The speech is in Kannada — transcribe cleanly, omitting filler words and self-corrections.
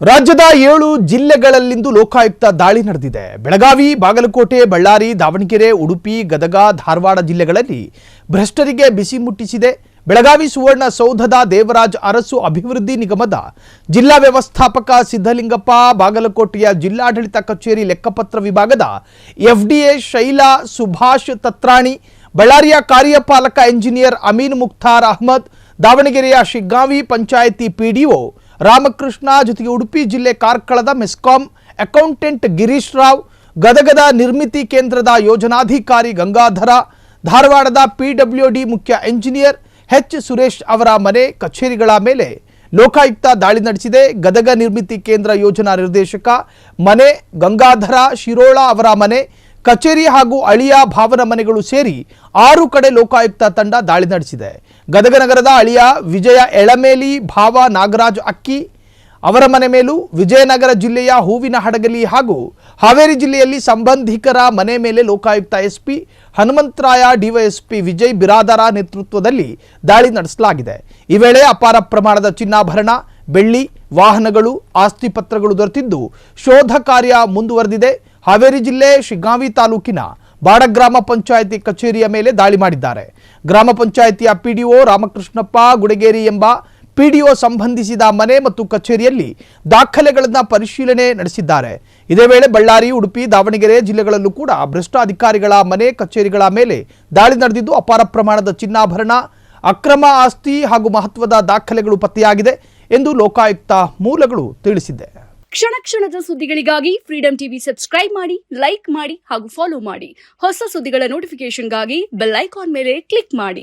ರಾಜ್ಯದ 7 ಜಿಲ್ಲೆಗಳಲ್ಲಿಂದು ಲೋಕಾಯುಕ್ತ ದಾಳಿ ನಡೆದಿದೆ. ಬೆಳಗಾವಿ, ಬಾಗಲಕೋಟೆ, ಬಳ್ಳಾರಿ, ದಾವಣಗೆರೆ, ಉಡುಪಿ, ಗದಗ, ಧಾರವಾಡ ಜಿಲ್ಲೆಗಳಲ್ಲಿ ಭ್ರಷ್ಟರಿಗೆ ಬಿಸಿ ಮುಟ್ಟಿಸಿದೆ. ಬೆಳಗಾವಿ ಸುವರ್ಣ ಸೌಧದ ದೇವರಾಜ್ ಅರಸು ಅಭಿವೃದ್ಧಿ ನಿಗಮದ ಜಿಲ್ಲಾ ವ್ಯವಸ್ಥಾಪಕ ಸಿದ್ದಲಿಂಗಪ್ಪ, ಬಾಗಲಕೋಟೆಯ ಜಿಲ್ಲಾಡಳಿತ ಕಚೇರಿ ಲೆಕ್ಕಪತ್ರ ವಿಭಾಗದ ಎಫ್ಡಿಎ ಶೈಲಾ ಸುಭಾಷ್ ತತ್ರಾಣಿ, ಬಳ್ಳಾರಿಯ ಕಾರ್ಯಪಾಲಕ ಎಂಜಿನಿಯರ್ ಅಮೀನ್ ಮುಖ್ತಾರ್ ಅಹಮದ್, ದಾವಣಗೆರೆಯ ಶಿಗ್ಗಾಂವಿ ಪಂಚಾಯಿತಿ ಪಿಡಿಒ ರಾಮಕೃಷ್ಣ, ಜೊತೆಗೆ ಉಡುಪಿ ಜಿಲ್ಲೆ ಕಾರ್ಕಳದ ಮೆಸ್ಕಾಂ ಅಕೌಂಟೆಂಟ್ ಗಿರೀಶ್ ರಾವ್, ಗದಗದ ನಿರ್ಮಿತಿ ಕೇಂದ್ರದ ಯೋಜನಾಧಿಕಾರಿ ಗಂಗಾಧರ, ಧಾರವಾಡದ ಪಿಡಬ್ಲ್ಯೂಡಿ ಮುಖ್ಯ ಎಂಜಿನಿಯರ್ ಎಚ್ ಸುರೇಶ್ ಅವರ ಮನೆ ಕಚೇರಿಗಳ ಮೇಲೆ ಲೋಕಾಯುಕ್ತ ದಾಳಿ ನಡೆಸಿದೆ. ಗದಗ ನಿರ್ಮಿತಿ ಕೇಂದ್ರ ಯೋಜನಾ ನಿರ್ದೇಶಕ ಮನೆ, ಗಂಗಾಧರ ಶಿರೋಳ ಅವರ ಮನೆ ಕಚೇರಿ ಹಾಗೂ ಅಳಿಯ ಭಾವನ ಮನೆಗಳು ಸೇರಿ 6 ಕಡೆ ಲೋಕಾಯುಕ್ತ ತಂಡ ದಾಳಿ ನಡೆಸಿದೆ. ಗದಗ ನಗರದ ಅಳಿಯ ವಿಜಯ ಎಳಮೇಲಿ, ಭಾವ ನಾಗರಾಜ್ ಅಕ್ಕಿ ಅವರ ಮನೆ ಮೇಲೂ, ವಿಜಯನಗರ ಜಿಲ್ಲೆಯ ಹೂವಿನ ಹಡಗಲಿ ಹಾಗೂ ಹಾವೇರಿ ಜಿಲ್ಲೆಯಲ್ಲಿ ಸಂಬಂಧಿಕರ ಮನೆ ಮೇಲೆ ಲೋಕಾಯುಕ್ತ ಎಸ್ಪಿ ಹನುಮಂತರಾಯ, ಡಿವೈಎಸ್ಪಿ ವಿಜಯ್ ಬಿರಾದರ ನೇತೃತ್ವದಲ್ಲಿ ದಾಳಿ ನಡೆಸಲಾಗಿದೆ. ಈ ವೇಳೆ ಅಪಾರ ಪ್ರಮಾಣದ ಚಿನ್ನಾಭರಣ, ಬೆಳ್ಳಿ, ವಾಹನಗಳು, ಆಸ್ತಿ ಪತ್ರಗಳು ದೊರೆತಿದ್ದು ಶೋಧ ಕಾರ್ಯ ಮುಂದುವರೆದಿದೆ. ಹಾವೇರಿ ಜಿಲ್ಲೆ ಶಿಗ್ಗಾಂವಿ ತಾಲೂಕಿನ ಬಾಡ ಗ್ರಾಮ ಪಂಚಾಯಿತಿ ಕಚೇರಿಯ ಮೇಲೆ ದಾಳಿ ಮಾಡಿದ್ದಾರೆ. ಗ್ರಾಮ ಪಂಚಾಯಿತಿಯ ಪಿಡಿಒ ರಾಮಕೃಷ್ಣಪ್ಪ ಗುಡಗೇರಿ ಎಂಬ ಪಿಡಿಒ ಸಂಬಂಧಿಸಿದ ಮನೆ ಮತ್ತು ಕಚೇರಿಯಲ್ಲಿ ದಾಖಲೆಗಳನ್ನು ಪರಿಶೀಲನೆ ನಡೆಸಿದ್ದಾರೆ. ಇದೇ ವೇಳೆ ಬಳ್ಳಾರಿ, ಉಡುಪಿ, ದಾವಣಗೆರೆ ಜಿಲ್ಲೆಗಳಲ್ಲೂ ಕೂಡ ಭ್ರಷ್ಟ ಅಧಿಕಾರಿಗಳ ಮನೆ ಕಚೇರಿಗಳ ಮೇಲೆ ದಾಳಿ ನಡೆದಿದ್ದು ಅಪಾರ ಪ್ರಮಾಣದ ಚಿನ್ನಾಭರಣ, ಅಕ್ರಮ ಆಸ್ತಿ ಹಾಗೂ ಮಹತ್ವದ ದಾಖಲೆಗಳು ಪತ್ತೆಯಾಗಿದೆ ಎಂದು ಲೋಕಾಯುಕ್ತ ಮೂಲಗಳು ತಿಳಿಸಿದೆ. ಕ್ಷಣ ಕ್ಷಣದ ಸುದ್ದಿಗಳಿಗಾಗಿ ಫ್ರೀಡಂ ಟಿವಿ ಸಬ್ಸ್ಕ್ರೈಬ್ ಮಾಡಿ, ಲೈಕ್ ಮಾಡಿ ಹಾಗೂ ಫಾಲೋ ಮಾಡಿ. ಹೊಸ ಸುದ್ದಿಗಳ ನೋಟಿಫಿಕೇಶನ್ಗಾಗಿ ಬೆಲ್ ಐಕಾನ್ ಮೇಲೆ ಕ್ಲಿಕ್ ಮಾಡಿ.